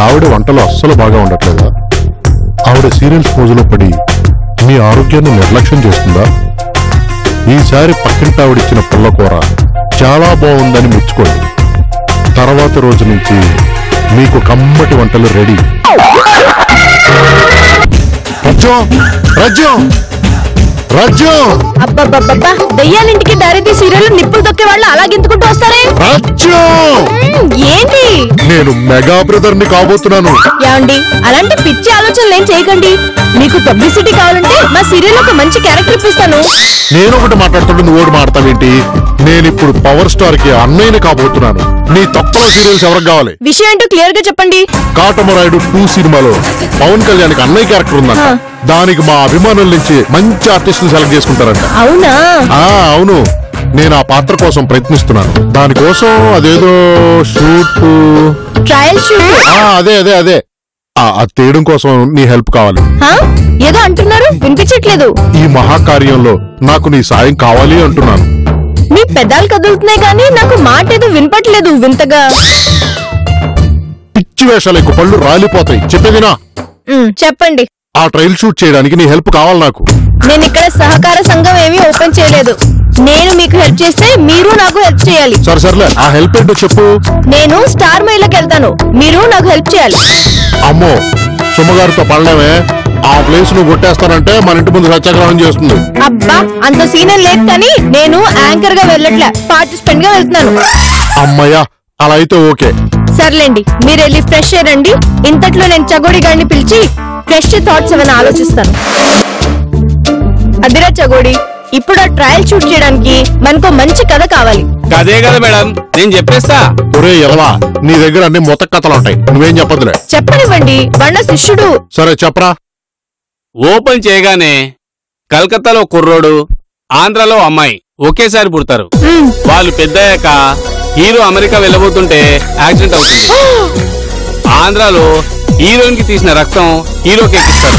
ఆవిడ వంటలు అస్సలు బాగా ఉండట్లేదా? ఆవిడ సీరియల్స్ పోజులో పడి మీ ఆరోగ్యాన్ని నిర్లక్ష్యం చేస్తుందా? ఈసారి పక్కింటి ఆవిడిచ్చిన పుల్లకూర చాలా బాగుందని మెచ్చుకోండి. తర్వాత రోజు నుంచి మీకు కమ్మటి వంటలు రెడీ. అబ్బబ్బబ్బబ్బా, దెయ్యాలింటికి దారితీ సీరియల్ నిప్పులు తొక్కే వాళ్ళు అలాగెందుకుంటూ వస్తారే? ఏంటి? నేను మెగా బ్రదర్ ని కాబోతున్నాను. ఏమండి, అలాంటి పిచ్చి ఆలోచనలు ఏం చేయకండి. మీకు పబ్లిసిటీ కావాలంటే మా సీరియల్ ఒక మంచి క్యారెక్టర్ ఇప్పిస్తాను. నేను ఒకటి మాట్లాడుతుంటే నువ్వు ఒకటి మాట్లాడతావేంటి? నేనిప్పుడు పవర్ స్టార్ కి అన్నయ్యని కాబోతున్నాను. నీ తొక్కలో సీరియల్స్ ఎవరికి కావాలి? విషయం ఏంటో క్లియర్ గా చెప్పండి. కాటమరాయుడు 2 సినిమాలో పవన్ కళ్యాణ్ కి అన్నయ్య క్యారెక్టర్ ఉందంట. దానికి మా అభిమానుల నుంచి మంచి ఆర్టిస్టులు సెలెక్ట్ చేసుకుంటారంట. అవునా? అవును. నేను ఆ పాత్ర కోసం ప్రయత్నిస్తున్నాను. దానికోసం అదేదో ట్రయల్ షూట్. అదే అదే అదే అది తీయడం కోసం నీ హెల్ప్ కావాలి. ఏదో అంటున్నారు, వినిపించట్లేదు. ఈ మహాకార్యంలో నాకు నీ సాయం కావాలి అంటున్నాను. మీ పెదాలు కదులుతున్నాయి కానీ నాకు మాట ఏదో వినపట్లేదు వింతగా. పిచ్చి వేషాలు ఎక్కువ పళ్ళు రాలిపోతాయి. చెప్పేదినా? చెప్పండి. ఆ ట్రయల్ షూట్ చేయడానికి నీ హెల్ప్ కావాలి నాకు. నేను ఇక్కడ సహకార సంఘం ఏమీ ఓపెన్ చేయలేదు. నేను మీకు హెల్ప్ చేస్తే మీరు నాకు హెల్ప్ చేయాలి. సర్లే, ఆ హెల్ప్ ఏంటో చెప్పు. నేను స్టార్ మైల్కి వెళ్తాను, మీరు నాకు హెల్ప్ చేయాలి. అమ్మో, సుమ్మగారితో పడలేమే. ఆ ప్లేస్ నువ్వు కొట్టేస్తానంటే మన ఇంటి ముందు సత్యాగ్రహం చేస్తుంది. అబ్బా, అంత సీన్ లేదు కానీ నేను యాంకర్ గా వెళ్ళట్లే, పార్టిసిపెంట్ గా వెళ్తున్నాను. అమ్మయ్యా, అలా అయితే ఓకే. సర్లేండి, మీరు వెళ్ళి ఫ్రెష్ అయ్యండి. ఇంతట్లో నేను చగోడి గారిని పిలిచి ఫ్రెష్ థాట్స్ ఏమైనా ఆలోచిస్తాను. అదిరా చగోడి, ఇప్పుడు ఆ ట్రయల్ షూట్ చేయడానికి మనకు మంచి కథ కావాలి. కదే కదా మేడం, నేను చెప్పేస్తా. ఒరే ఎలవా, నీ దగ్గర అన్ని మొత్త కథలు ఉంటాయి, నువ్వేం చెప్పదులే. చెప్పనివ్వండి, బండ శిష్యుడు. సరే చెప్పరా. ఓపెన్ చేయగానే కలకత్తాలో కుర్రోడు, ఆంధ్రాలో అమ్మాయి ఒకేసారి పుడతారు. వాళ్ళు పెద్దయ్యాక హీరో అమెరికా వెళ్ళబోతుంటే యాక్సిడెంట్ అవుతుంది. ఆంధ్రాలో హీరోయిన్ కి తీసిన రక్తం హీరోకి ఎక్కిస్తారు.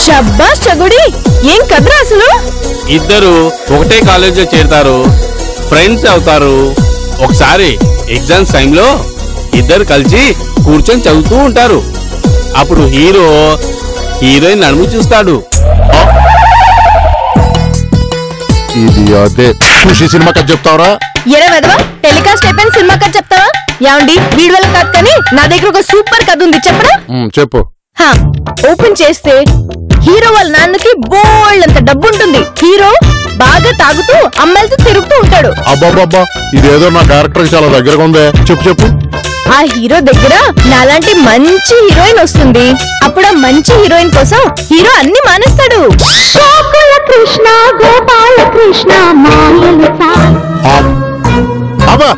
శబ్బాష్ చగోడి, ఏం కథరా అసలు? ఇద్దరు ఒకటే కాలేజీలో చేరుతారు, ఫ్రెండ్స్ అవుతారు. ఒకసారి ఎగ్జామ్స్ టైంలో ఇద్దరు కలిసి కూర్చొని చదువుతూ ఉంటారు. అప్పుడు హీరో హీరోయిన్ నడుము చూస్తాడు. ఇది అదే ఖుషి సినిమా కథ చెప్తావరా? ఎరవెదవా, టెలికాస్ట్ అయిపోయిన సినిమా కథ చెప్తావా? ఏమండి, వీడి వల్ల కాదు కానీ నా దగ్గర ఒక సూపర్ కథ ఉంది, చెప్పరా? చెప్పు. ఓపెన్ చేస్తే హీరో వాళ్ళ నాన్నకి బోల్డ్ అంత డబ్బు ఉంటుంది. హీరో బాగా తాగుతూ అమ్మాయిలతో తిరుగుతూ ఉంటాడు. అబ్బాబ్బా, ఇదేదో నా క్యారెక్టర్ చాలా దగ్గరగా ఉందే. చెప్పు చెప్పు. ఆ హీరో దగ్గర నాలాంటి మంచి హీరోయిన్ వస్తుంది. అప్పుడు ఆ మంచి హీరోయిన్ కోసం హీరో అన్ని మానేస్తాడు. కృష్ణ గోపాల కృష్ణ అబ్బా,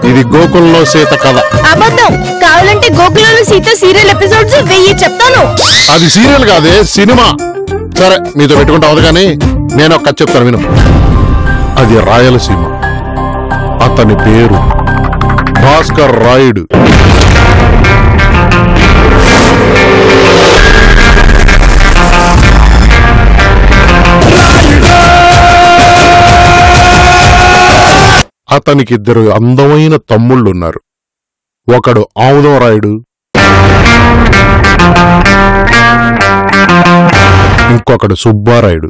ఇది గోకుల్లో సీత కథ. అబద్ధం. కావాలంటే గోకులంలో సీత సీరియల్ ఎపిసోడ్స్ 1000 చెప్తాను. అది సీరియల్ కాదే, సినిమా. సరే, మీతో పెట్టుకుంటా అవదు కానీ నేను ఒక కథ చెప్తాను విను. అది రాయలసీమ. అతని పేరు భాస్కర్ రాయుడు. అతనికి 2 అందమైన తమ్ముళ్ళున్నారు. ఒకడు ఆముదం రాయుడు, ఇంకొకడు సుబ్బారాయుడు.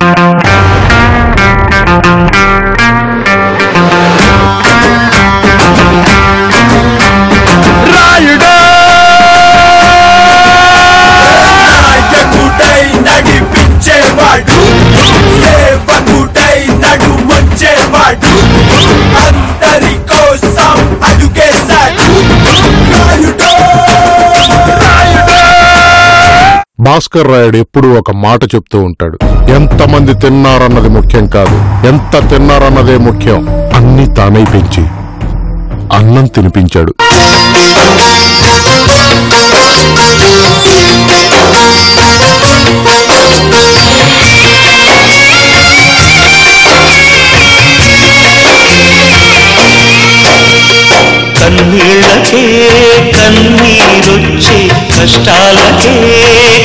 భాస్కర్ రాయుడు ఎప్పుడు ఒక మాట చెప్తూ ఉంటాడు. ఎంతమంది తిన్నారన్నది ముఖ్యం కాదు, ఎంత తిన్నారన్నదే ముఖ్యం. అన్ని తానై పెంచి అన్నం తినిపించాడు. కన్నీళ్ళకే కన్నీరొచ్చే, కష్టాలకే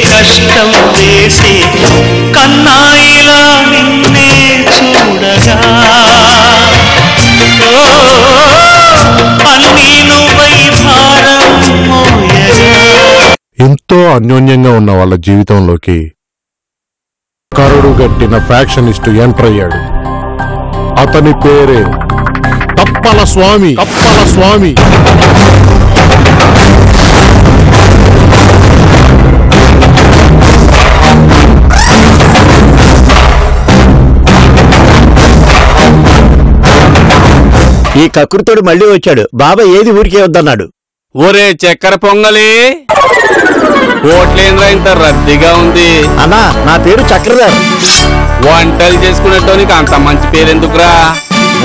కష్టం వేసే కన్నాయిలా నిన్నే చూడగా అన్నీ నువ్వై భారం మోయగా ఎంతో అన్యోన్యంగా ఉన్న వాళ్ళ జీవితంలోకి కరుడు గట్టిన ఫ్యాక్షనిస్ట్ ఎంటర్ అయ్యాడు. అతని పేరే కప్పల స్వామి. ఈ కకృతోడు మళ్ళీ వచ్చాడు. బాబాయ్ ఏది ఊరికే వద్దన్నాడు. ఒరే చక్కెర పొంగలి, ఓట్లేంద్రా ఇంత రద్దీగా ఉంది. అన్నా, నా పేరు చక్రధర్. వంటలు చేసుకునేటోనికి అంత మంచి పేరెందుకురా?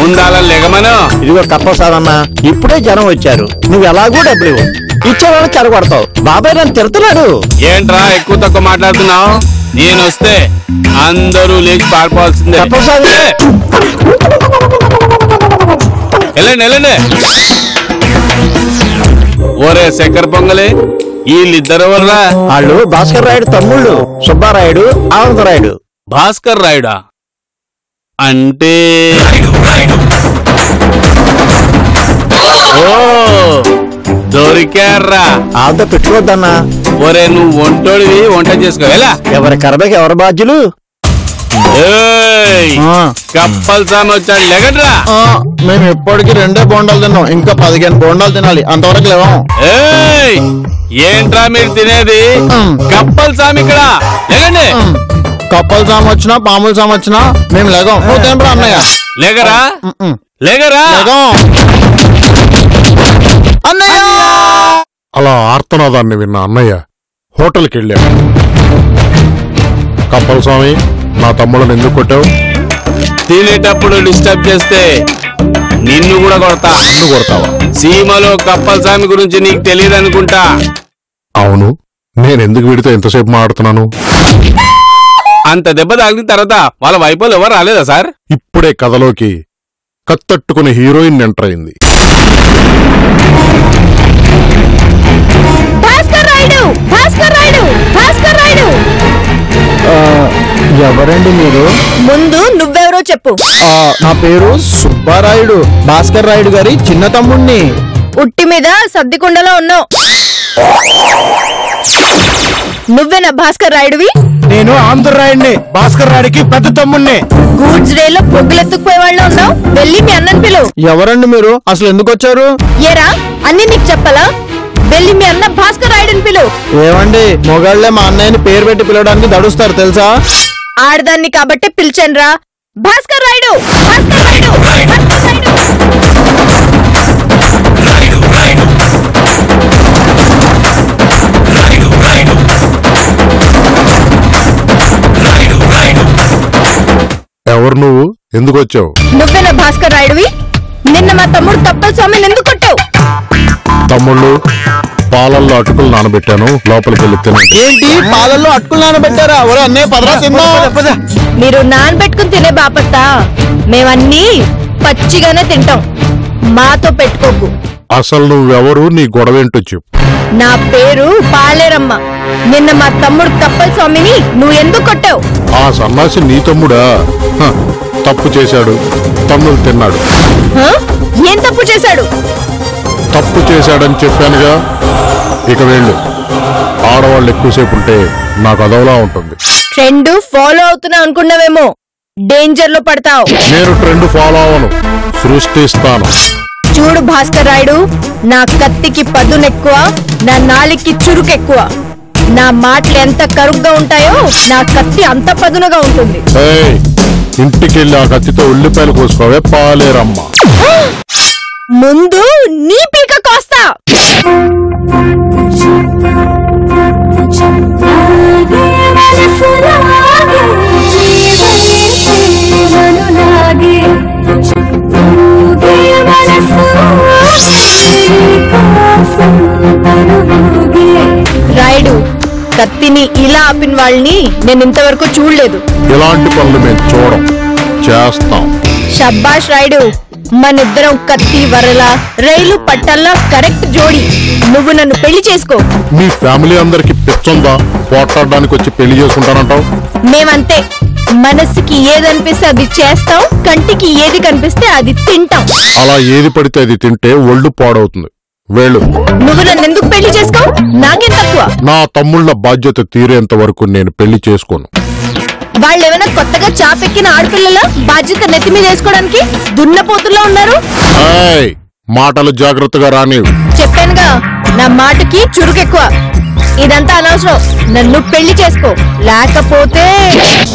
ఉండాల లెగమను. ఇదిగో కప్పసాదన్నా, ఇప్పుడే జనం వచ్చారు. నువ్వు ఎలాగూ డబ్బులు ఇవ్వు. ఇచ్చేవాళ్ళని చెరగొడతావు. బాబాయ్ నన్ను తిడుతున్నాడు. ఏంట్రా ఎక్కువ తక్కువ మాట్లాడుతున్నావు? నేను వస్తే అందరూ లేచి పారిపోవాల్సిందే. కప్పసాది. వెళ్ళండి. ఓరే చక్కెర పొంగలి, వీళ్ళిద్దరు ఎవర్రా? వాళ్ళు భాస్కర్ రాయుడు తమ్ముళ్ళు, సుబ్బారాయుడు, ఆనందరాయుడు. భాస్కర్ రాయుడా అంటే? ఓ దొరికారా? వాళ్ళతో పెట్టుకోవద్దన్నా. ఒరే నువ్వు వంటోడివి, వంట చేసుకో. ఎలా? ఎవరి కర్మకి ఎవరి బాధ్యులు? కప్పల్ సామి వచ్చాడు, లెగడ్రా. మేము ఎప్పటికీ 2 బోండాలు తిన్నాం, ఇంకా 15 బోండాలు తినాలి. అంతవరకు లేవాం. ఏంట్రా మీరు తినేది? కప్పల్ సామి ఇక్కడ, లెగండి. కప్పల సాము వచ్చినా పాముల సాము వచ్చినా మేము లేగం. నువ్వు తినరా అన్నయ్య? లేగరా అన్నయ్య. అలా ఆర్తనాదాన్ని విన్న అన్నయ్య హోటల్కి వెళ్ళాడు. కప్పల స్వామి, నా తమ్ముళ్ళని ఎందుకు కొట్టావు? తినేటప్పుడు డిస్టర్బ్ చేస్తే నిన్ను కూడా కొడతా. నిన్ను కొడతావా? సీమలో కప్పల్ స్వామి గురించి నీకు తెలియదు అనుకుంటా. అవును, నేనెందుకు వీడితో ఎంతసేపు మాట్లాడుతున్నాను? అంత దెబ్బ తాగిన తర్వాత వాళ్ళ వైపులు ఎవరు రాలేదా సార్? ఇప్పుడే కథలోకి కత్తట్టుకునే హీరోయిన్ ఎంటర్ అయింది. ఎవరండి మీరు? ముందు నువ్వెవరో చెప్పు. నా పేరు సుబ్బారాయుడు, భాస్కర్ రాయుడు గారి చిన్న తమ్ముణ్ణి. ఉట్టి మీద సర్దికుండలో ఉన్నావు. నువ్వేనా భాస్కర్ రాయుడువి? నేను ఆంధ్రరాయుడిని, భాస్కర్ రాయుడికి పెద్ద తమ్ముణ్ణి. గూడ్స్ రేలో పొగ్గులెత్తుకుపోయే వాళ్ళు ఉన్నావు. వెళ్ళి మీ అన్నని పిలువు. ఎవరండి మీరు? అసలు ఎందుకు వచ్చారు? ఏరా అన్ని నీకు చెప్పాలా? వెళ్ళి మీ అన్న భాస్కర్ రాయుడిని పిలువు. ఏమండి, మొగాళ్లే మా అన్నయ్యని పేరు పెట్టి పిలవడానికి దడుస్తారు తెలుసా? ఆడదాన్ని కాబట్టి పిలిచానురా. భాస్కర్ రాయుడు, భాస్కర్ రాయుడు, భాస్కర్ రాయుడు. ఎవరు నువ్వు? ఎందుకు వచ్చావు? నువ్వేనా భాస్కర్ రాయుడువి? నిన్న మా తమ్ముడు కప్పల స్వామిని ఎందుకు కొట్టావు? తమ్ముళ్ళు, పాలల్లో అటుకులు నానబెట్టాను, లోపలికి వెళ్ళి తినండి. ఏంటి పాలల్లో అటుకులు నానబెట్టారా? ఒరే అన్నయ్య పదరా తిందాం. మీరు నానబెట్టుకుని తినే బాపత్తా, మేమన్నీ పచ్చిగానే తింటాం. మాతో పెట్టుకోకు. అసలు నువ్వెవరు? నీ గొడవేంటో చెప్పు. నా పేరు పాలేరమ్మ. నిన్న మా తమ్ముడు కప్పల స్వామిని నువ్వు ఎందుకు కొట్టావు? ఆ సన్నాసి నీ తమ్ముడా? తప్పు చేశాడు, తమ్ముడు తిన్నాడు. ఏం తప్పు చేశాడు? తప్పు చేశాడని చెప్పానుగా, ఇక వెళ్ళు. ఆడవాళ్ళు ఎక్కువసేపు ఉంటే నాకు అదవలా ఉంటుంది. ట్రెండ్ ఫాలో అవుతున్నా అనుకున్నావేమో, డేంజర్ లో పడతావు. నేను ట్రెండ్ ఫాలో అవను, సృష్టిస్తాను. చూడు భాస్కర్ రాయుడు, నా కత్తికి పదునెక్కువ, నా నాలికి చురుకెక్కువ. నా మాటలు ఎంత కరుగ్గా ఉంటాయో నా కత్తి అంత పదునుగా ఉంటుంది. ఇంటికెళ్ళి ఆ కత్తితో ఉల్లిపాయలు కోసుకోవే పాలేరమ్మ. ముందు నీ పీక కోస్తా. రాయుడు, కత్తిని ఇలా ఆపిన వాళ్ళని నేను ఇంతవరకు చూడలేదు. ఇలాంటి పనులు మేము చూడం, చేస్తాం. షబ్బాష్ రాయుడు, మనిద్దరం కత్తి వరలా రైలు పట్టల్లా కరెక్ట్ జోడి. నువ్వు నన్ను పెళ్లి చేసుకో. మీ ఫ్యామిలీ అందరికి పిచ్చుందా? పోట్లాడడానికి వచ్చి పెళ్లి చేసుకుంటానంటావు? మేమంతే, మనసుకి ఏదనిపిస్తే అది చేస్తాం, కంటికి ఏది కనిపిస్తే అది తింటాం. అలా ఏది పడితే అది తింటే ఒళ్ళు పాడవుతుంది. వేళ్ళు. నువ్వు నన్ను ఎందుకు పెళ్లి చేసుకో? నాకేం తక్కువ? నా తమ్ముళ్ళ బాధ్యత తీరేంత వరకు నేను పెళ్లి చేసుకోను. వాళ్ళేమైనా కొత్తగా చాపెక్కిన ఆడపిల్లల బాధ్యత నెత్తి మీద వేసుకోవడానికి దున్నపోతుల్లో ఉన్నారు. మాటలు జాగ్రత్తగా రాని. చెప్పానుగా, నా మాటకి చురుకెక్కువ. ఇదంతా అనవసరం. నన్ను పెళ్లి చేసుకో, లేకపోతే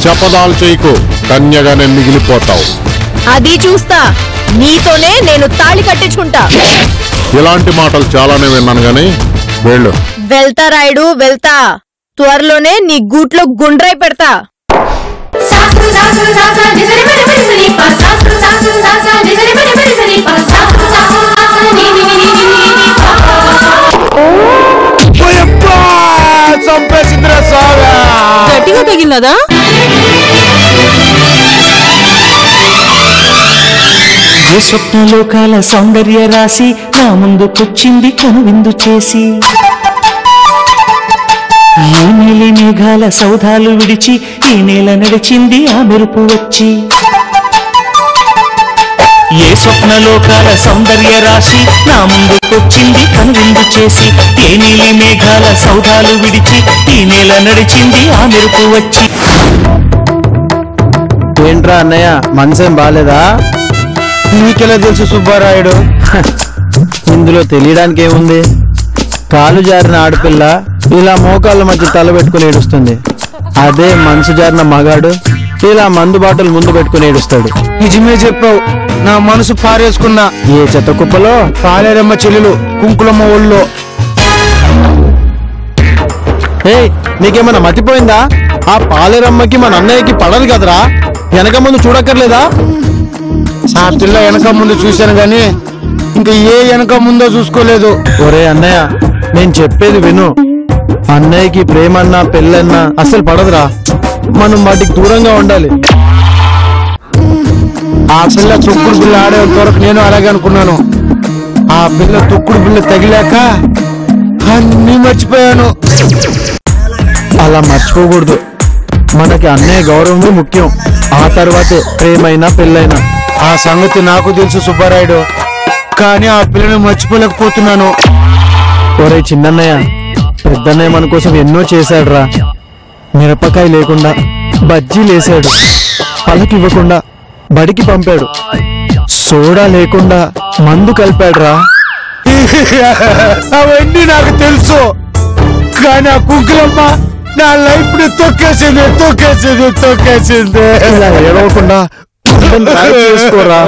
శపథాలు చేయకు, కన్యగానే మిగిలిపోతావు. అది చూస్తా. నీతోనే నేను తాళి కట్టించుకుంటా. ఇలాంటి మాటలు చాలానే విన్నాను గాని వెళ్ళు. వెళ్తా రాయుడు, వెళ్తా. త్వరలోనే నీ గూట్లో గుండ్రై పెడతా. గట్టిగా తగిలినదా? ఏ స్వప్నలోకాల సౌందర్య రాశి నా ముందుకొచ్చింది కనువిందు చేసి, ఏ నీలి మేఘాల సౌధాలు విడిచి ఈ నేల నడిచింది ఆ మెరుపు వచ్చి. ఏ స్వప్నలోకాల సౌందర్య రాశి నా ముందుకొచ్చింది కనువిందు చేసి, ఏ నీలి మేఘాల సౌధాలు విడిచి ఈ నేల నడిచింది ఆ మెరుపు వచ్చి. ఏంట్రా అన్నయ్య, మనసేం బాలేదా? నీకెలా తెలుసు సుబ్బారాయుడు? ఇందులో తెలియడానికి ఏముంది? కాలు జారిన ఆడపిల్ల ఇలా మోకాళ్ళ మధ్య తల పెట్టుకుని ఏడుస్తుంది. అదే మనసు జారిన మగాడు ఇలా మందు బాటలు ముందు పెట్టుకుని ఏడుస్తాడు. నిజమే చెప్పావు. నా మనసు పారేసుకున్నా. ఏ చెత్త కుప్పలో పాలేరమ్మ చెల్లెలు కుంకులమ్మ ఒళ్ళో. నీకేమన్నా మతిపోయిందా? ఆ పాలేరమ్మకి మన అన్నయ్యకి పడదు కదరా. వెనక ముందు చూడక్కర్లేదా? ఆ పిల్ల వెనక ముందు చూశాను గాని ఇంకా ఏ వెనక ముందో చూసుకోలేదు. ఒరే అన్నయ్య, నేను చెప్పేది విను. అన్నయ్యకి ప్రేమన్నా పెళ్ళన్నా అసలు పడదురా. మనం వాటికి దూరంగా ఉండాలి. ఆ పిల్ల తొక్కుడు బిల్ల ఆడే వరకు నేను అలాగే అనుకున్నాను. ఆ పిల్ల తొక్కుడు బిల్ల తగిలాక అన్నీ మర్చిపోయాను. అలా మర్చిపోకూడదు. మనకి అన్నయ్య గౌరవమే ముఖ్యం. ఆ తర్వాతే ప్రేమైనా పెళ్ళైనా. ఆ సంగతి నాకు తెలుసు సుబ్బారాయుడు, కానీ ఆ పిల్లని మర్చిపోలేకపోతున్నాను. ఒరే చిన్నన్నయ్య, పెద్దన్నయ్య మన కోసం ఎన్నో చేశాడురా. మిరపకాయ లేకుండా బజ్జీ లేసాడు, పలకివ్వకుండా బడికి పంపాడు, సోడా లేకుండా మందు కలిపాడురా. అవన్నీ నాకు తెలుసు, కానీ ఆ కుంకులమ్మ నా లైఫ్ ని తొక్కేసింది. ఇలా ఏడవకుండా చేసుకోరా,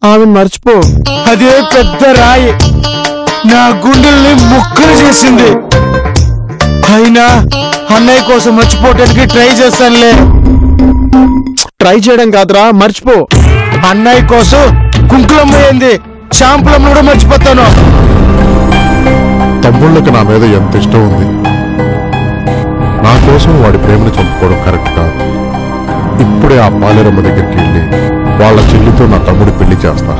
ఆమె మర్చిపో. అదే పెద్ద రాయి నా గుండెల్ని ముక్కలు చేసింది. అయినా అన్నయ్య కోసం మర్చిపోవటానికి ట్రై చేస్తానులే. ట్రై చేయడం కాదురా, మర్చిపో. అన్నయ్య కోసం కుంకులమ్మ ఏంది, షాంపులమ్మ కూడా మర్చిపోతాను. తమ్ముళ్ళకి నా మీద ఎంత ఇష్టం ఉంది. నా కోసం వాడి ప్రేమను చంపుకోవడం కరెక్ట్ కాదు. ఇప్పుడే ఆ పాలేరమ్మ దగ్గరికి వెళ్ళి వాళ్ళ చెల్లితో నా తమ్ముడి పెళ్లి చేస్తా.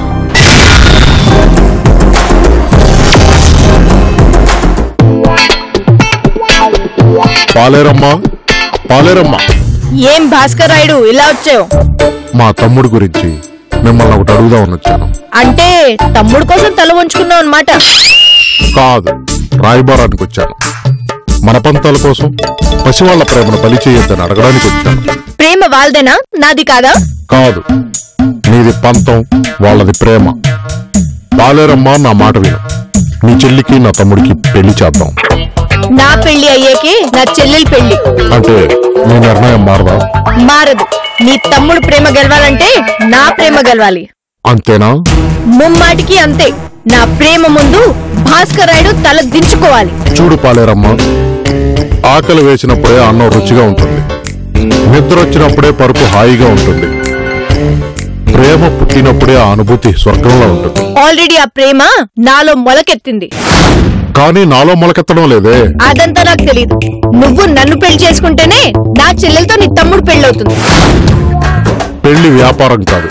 పాలేరమ్మ, పాలేరమ్మ. ఏం భాస్కర్ రాయుడు ఇలా వచ్చావు? మా తమ్ముడి గురించి మిమ్మల్ని ఒకటి అడుగుదామని వచ్చాను. అంటే తమ్ముడు కోసం తల వంచుకున్నావు అన్నమాట. కాదు, రాయబారానికి వచ్చాను. మన పంతాల కోసం పసివాళ్ల ప్రేమను బలి చేయొద్దని అడగడానికి వచ్చాను. ప్రేమ వాళ్ళదేనా, నాది కాదా? కాదు, నీది పంతం, వాళ్ళది ప్రేమ. పాలేరమ్మ, నా మాట విను. నీ చెల్లికి నా తమ్ముడికి పెళ్లి చేద్దాం. నా పెళ్లి అయ్యేకి నా చెల్లెలి పెళ్లి. అంటే నీ నిర్ణయం మారదా? మారదు. నీ తమ్ముడు ప్రేమ గెలవాలంటే నా ప్రేమ గెలవాలి. అంతేనా? ముమ్మాటికి అంతే. నా ప్రేమ ముందు భాస్కర్ రాయుడు తల దించుకోవాలి. చూడు పాలేరమ్మ, ఆకలి వేసినప్పుడే అన్నం రుచిగా ఉంటుంది, నిద్ర వచ్చినప్పుడే పరుపు హాయిగా ఉంటుంది, ప్రేమ పుట్టినప్పుడే ఆ అనుభూతి స్వర్గంలో ఉంటుంది. ఆల్రెడీ ఆ ప్రేమ నాలో మొలకెత్తింది. కానీ నాలో మొలకెత్తడం లేదే. అదంతా నాకు తెలియదు. నువ్వు నన్ను పెళ్లి చేసుకుంటేనే నా చెల్లెలతో నీ తమ్ముడు పెళ్ళవుతుంది. పెళ్లి వ్యాపారం కాదు.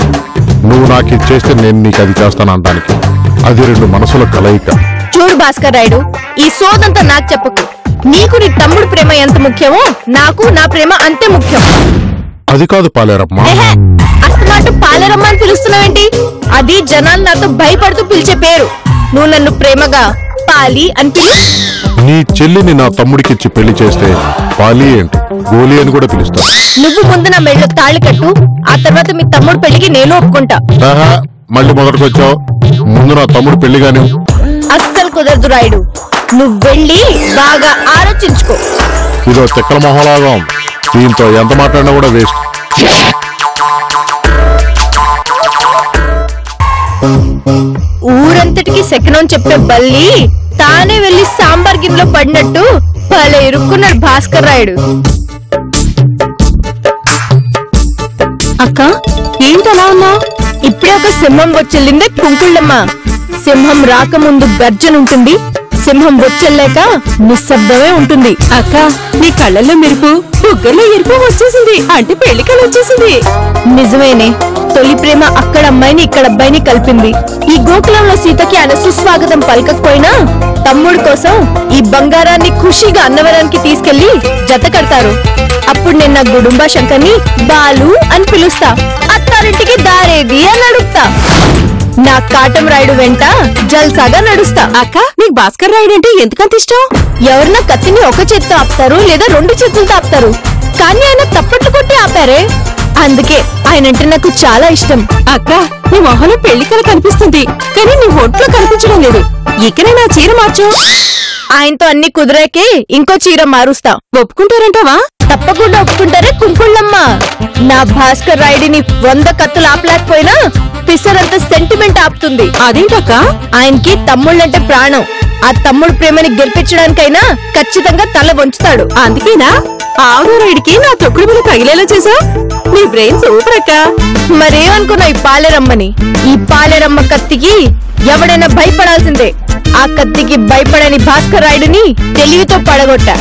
నువ్వు నాకు ఇది చేస్తే నేను నీకు అది చేస్తాను అనడానికి. అది రెండు మనసుల కలయిక. చూడు భాస్కర్ రాయుడు, ఈ సోదంతా నాకు చెప్పకు. నీకు నీ తమ్ముడు ప్రేమ ఎంత ముఖ్యమో నాకు నా ప్రేమ అంతే ముఖ్యం. అది కాదు పాలేరమ్మ. అస్తమాటు పాలేరమ్మ అని పిలుస్తున్నావేంటి? అది జనాలు నాతో భయపడుతూ పిలిచే పేరు. నువ్వు నన్ను ప్రేమగా పాలి అని పిలు. నీ చెల్లిని నా తమ్ముడికిచ్చి పెళ్లి చేస్తే పాలి ఏంటి గోలి అని కూడా పిలుస్తా. నువ్వు ముందు నా మెళ్ళో తాళి కట్టు, ఆ తర్వాత మీ తమ్ముడు పెళ్లికి నేను ఒప్పుకుంటా. ఆహా, మళ్ళీ మొదటికొచ్చావు. ముందు నా తమ్ముడు పెళ్లి గాని. అస్సలు కుదరదు రాయుడు, నువ్వు వెళ్ళి బాగా ఆలోచించుకో. ఇదో తిక్కల మొహలాగం, దీంతో ఎంత మాట్లాడినా కూడా వేస్ట్. ఊరంతటికి శకనం చెప్పే బల్లి తానే వెళ్లి సాంబార్ గిన్నెలో పడినట్టు భలే ఇరుక్కున్నాడు భాస్కర్ రాయుడు. అక్క ఏంటలా ఉన్నావు? ఇప్పుడే ఒక సింహం వచ్చెళ్ళిందే కుంకుళ్ళమ్మ. సింహం రాకముందు గర్జన ఉంటుంది, సింహం వచ్చెళ్ళాక నిశ్శబ్దమే ఉంటుంది. అక్క నీ కళ్ళల్లో మెరుపు, బుగ్గల్లో ఎరుపు వచ్చేసింది, అంటే పెళ్లికలు వచ్చేసింది. నిజమేనే, తొలి ప్రేమ అక్కడ అమ్మాయిని ఇక్కడ అబ్బాయిని కలిపింది. ఈ గోకులంలో సీతకి ఆయన సుస్వాగతం పలకకపోయినా తమ్ముడు కోసం ఈ బంగారాన్ని ఖుషిగా అన్నవరానికి తీసుకెళ్లి జత కడతారు. అప్పుడు నేను నా గుడుంబా శంకర్ని బాలు అని పిలుస్తా, అత్తారింటికి దారేది అని అడుగుతా. నా కాటం రాయుడు వెంట జల్సాగా నడుస్తా. అక్క నీకు భాస్కర్ రాయుడు అంటే ఎందుకంత ఇష్టం? ఎవరన్నా కత్తిని ఒక చేత్తో ఆపుతారు లేదా రెండు చేతులతో ఆపుతారు, కానీ ఆయన తప్పట్లు కొట్టి ఆపారే, అందుకే ఆయనంటే నాకు చాలా ఇష్టం. అక్క నీ మొహంలో పెళ్లికల కనిపిస్తుంది, కానీ నీ ఒంట్లో కనిపించడం లేదు. ఇకనే నా చీర మార్చు. ఆయనతో అన్ని కుదిరాకే ఇంకో చీర మారుస్తా. ఒప్పుకుంటారంటావా? తప్పకుండా ఒప్పుకుంటారే కుంకుళ్ళమ్మ. నా భాస్కర్ రాయుడిని 100 కత్తులు ఆపలేకపోయినా పిసరంత సెంటిమెంట్ ఆపుతుంది. అదేంటక్క? ఆయనకి తమ్ముళ్ళంటే ప్రాణం. ఆ తమ్ముడు ప్రేమని గెలిపించడానికైనా ఖచ్చితంగా తల వంచుతాడు. అందుకేనా ఆవుల రాయుడికి నా తొక్కుడు మీద తగిలేలా చేసావు? నీ బ్రెయిన్ సూపర్ అక్క. మరేమనుకున్నావు ఈ పాలేరమ్మని? ఈ పాలేరమ్మ కత్తికి ఎవడైనా భయపడాల్సిందే. ఆ కత్తికి భయపడని భాస్కర్ రాయుడిని తెలివితో పడగొట్టా.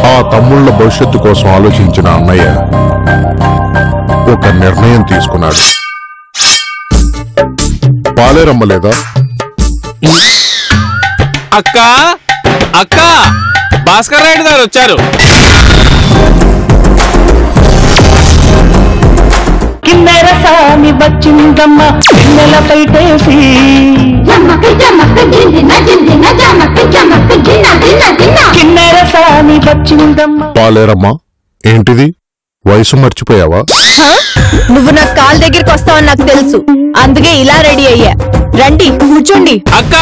ఆ తమ్ముళ్ళ భవిష్యత్తు కోసం ఆలోచించిన అన్నయ్య ఒక నిర్ణయం తీసుకున్నాడు. పాలేరమ్మ లేదా? అక్క అక్క భాస్కర్ రాయుడు గారు వచ్చారు. కిన్నెర సామి వచ్చిందమ్మ కిన్నెల పైటేసి, కిన్నెర సామి వచ్చిందమ్మ. పాలేరమ్మ ఏంటిది, వయసు మర్చిపోయావా? నువ్వు నా కాల్ దగ్గరికి వస్తావని నాకు తెలుసు, అందుకే ఇలా రెడీ అయ్యా. రండి కూర్చోండి. అక్క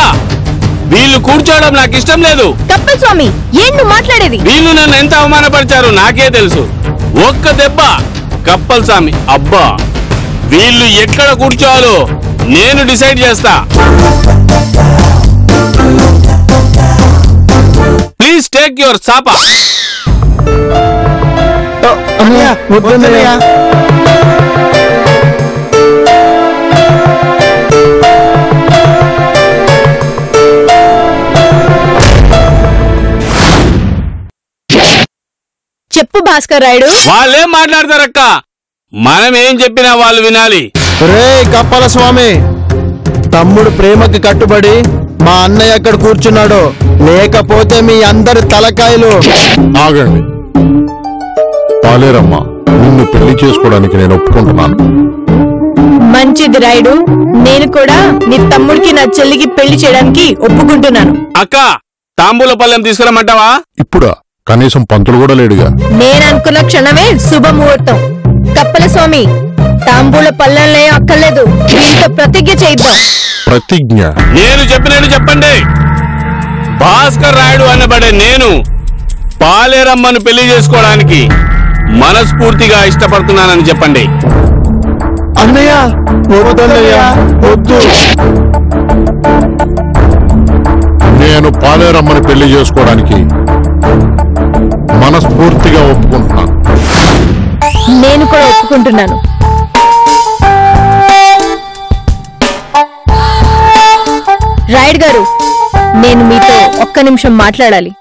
వీళ్ళు కూర్చోవడం నాకు ఇష్టం లేదు. కప్పల్ స్వామి ఏం నువ్వు మాట్లాడేది? వీళ్ళు నన్ను ఎంత అవమానపరిచారు నాకే తెలుసు. ఒక్క దెబ్బ కప్పల్ స్వామి. అబ్బా వీళ్ళు ఎక్కడ కూర్చోవాలో నేను డిసైడ్ చేస్తా. Please take your సాపా. చెప్పు భాస్కర్ రాయుడు. వాళ్ళేం మాట్లాడతారక్క, మనం ఏం చెప్పినా వాళ్ళు వినాలి. రే కప్పల స్వామి, తమ్ముడు ప్రేమకి కట్టుబడి మా అన్నయ్య ఎక్కడ కూర్చున్నాడో, లేకపోతే మీ అందరి తలకాయలు. ఆగండి పాలేరమ్మ, నిన్ను పెళ్లి చేసుకోవడానికి నేను ఒప్పుకుంటున్నాను. మంచిది రాయుడు, నేను కూడా నీ తమ్ముడికి నా చెల్లికి పెళ్లి చేయడానికి ఒప్పుకుంటున్నాను. అక్క తాంబూల పళ్ళెం తీసుకురమ్మంటావా? ఇప్పుడా? కనీసం పంతులు కూడా లేడుగా. నేననుకున్న క్షణమే శుభముహూర్తం. కప్పల స్వామి తాంబూల పళ్ళెంలే అక్కర్లేదు, దీంతో ప్రతిజ్ఞ చేద్దాం. ప్రతిజ్ఞ? నేను చెప్పినట్టు చెప్పండి. భాస్కర్ రాయుడు అనబడే నేను పాలేరమ్మను పెళ్లి చేసుకోవడానికి మనస్ఫూర్తిగా ఇష్టపడుతున్నానని చెప్పండి. అన్నయ్య వద్దన్నయ్య, వద్దు. నేను పాలేరమ్మని పెళ్లి చేసుకోవడానికి మనస్ఫూర్తిగా ఒప్పుకుంటున్నాను. నేను కూడా ఒప్పుకుంటున్నాను. రాయుడు గారు, నేను మీతో ఒక్క నిమిషం మాట్లాడాలి.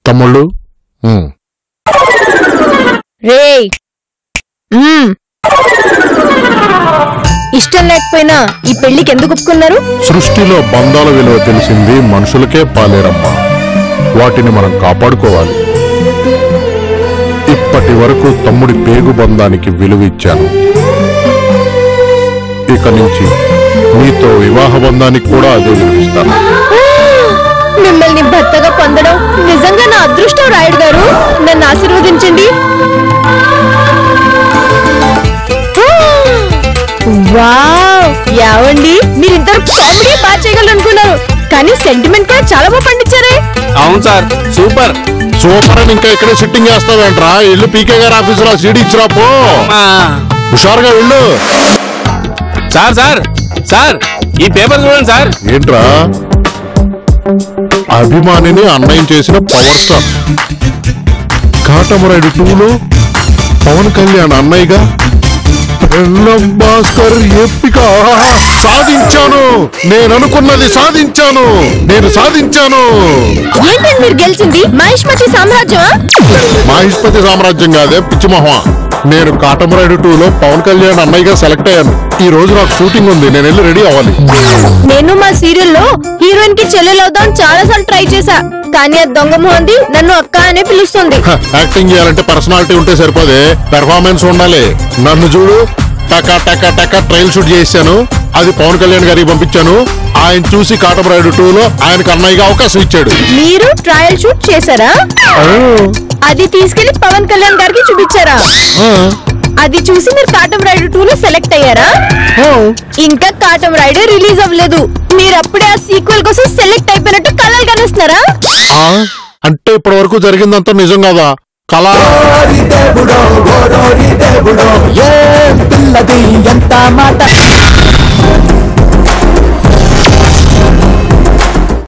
తమ్ముళ్ళు రేయ్, ఇష్టం లేకపోయినా ఈ పెళ్లికి ఎందుకు ఒప్పుకున్నారు? సృష్టిలో బంధాల విలువ తెలిసింది మనుషులకే పాలేరమ్మ. వాటిని మనం కాపాడుకోవాలి. ఇప్పటి వరకు తమ్ముడి పేగు బంధానికి విలువ ఇచ్చాను. ఇక నుంచి మీతో వివాహ బంధానికి కూడా అదే విలువిస్తాను. మిమ్మల్ని భర్తగా పొందడం నిజంగా నా అదృష్టం రాయుడు గారు. నన్ను ఆశీర్వదించండి. వావ్, యావండి మీరిద్దరు కామెడీ బాగా చేయగలనుకున్నారు, కానీ సెంటిమెంట్ కూడా చాలా బాగా పండించారే. అవును సార్, సూపర్. సూపర్ అని ఇంకా ఇక్కడే సిట్టింగ్ చేస్తావేంట్రా? ఇల్లు పీకే గారి ఆఫీసులో సీడీ ఇచ్చిరా పో. హుషారుగా వెళ్ళు. సార్ సార్ సార్, ఈ పేపర్ చూడండి సార్. ఏంట్రా? అభిమానిని అన్నయ్యం చేసిన పవర్ స్టార్ కాటమరాయుడు 2లో పవన్ కళ్యాణ్ అన్నయ్యగా బెల్లం భాస్కర్ ఎప్పిక. సాధించాను, నేను అనుకున్నది సాధించాను, నేను సాధించాను. ఏంటండి మీరు గెలిచింది? మహిష్మతి సామ్రాజ్యమా? మహిష్పతి సామ్రాజ్యం కాదే పిచ్చిమొహం. నేను కాటమరాయుడు 2లో పవన్ కళ్యాణ్ అన్నయ్యగా సెలెక్ట్ అయ్యాను. ఈ రోజు నాకు షూటింగ్ ఉంది, నేను వెళ్ళి రెడీ అవ్వాలి. నేను మా సీరియల్లో హీరోయిన్ కి చెల్లెలవుదాం చాలా సార్లు ట్రై చేశా, కానీ ఆ దొంగ మొహంది నన్ను అక్క అనే పిలుస్తుంది. యాక్టింగ్ చేయాలంటే పర్సనాలిటీ ఉంటే సరిపోదే, పెర్ఫార్మెన్స్ ఉండాలి. నన్ను చూడు, టకా టకా టకా ట్రయల్ షూట్ చేశాను. అది పవన్ కళ్యాణ్ గారికి పంపించాను. ఆయన చూసి కాటమరాయుడు 2లో ఆయనకు అన్నయ్యగా అవకాశం ఇచ్చాడు. మీరు ట్రయల్ షూట్ చేశారా? అది తీసుకెళ్లి పవన్ కళ్యాణ్ గారికి చూపించారా? అది చూసి మీరు కాటమరాయుడు 2లో సెలెక్ట్ అయ్యారా? ఇంకా కాటమరాయుడు రిలీజ్ అవ్వలేదు, మీరు అప్పుడే ఆ సీక్వెల్ కోసం సెలెక్ట్ అయిపోయినట్టు కలలు కనిస్తున్నారా? అంటే ఇప్పటి వరకు జరిగిందంతా నిజం కదా? కళ ఎంత మాట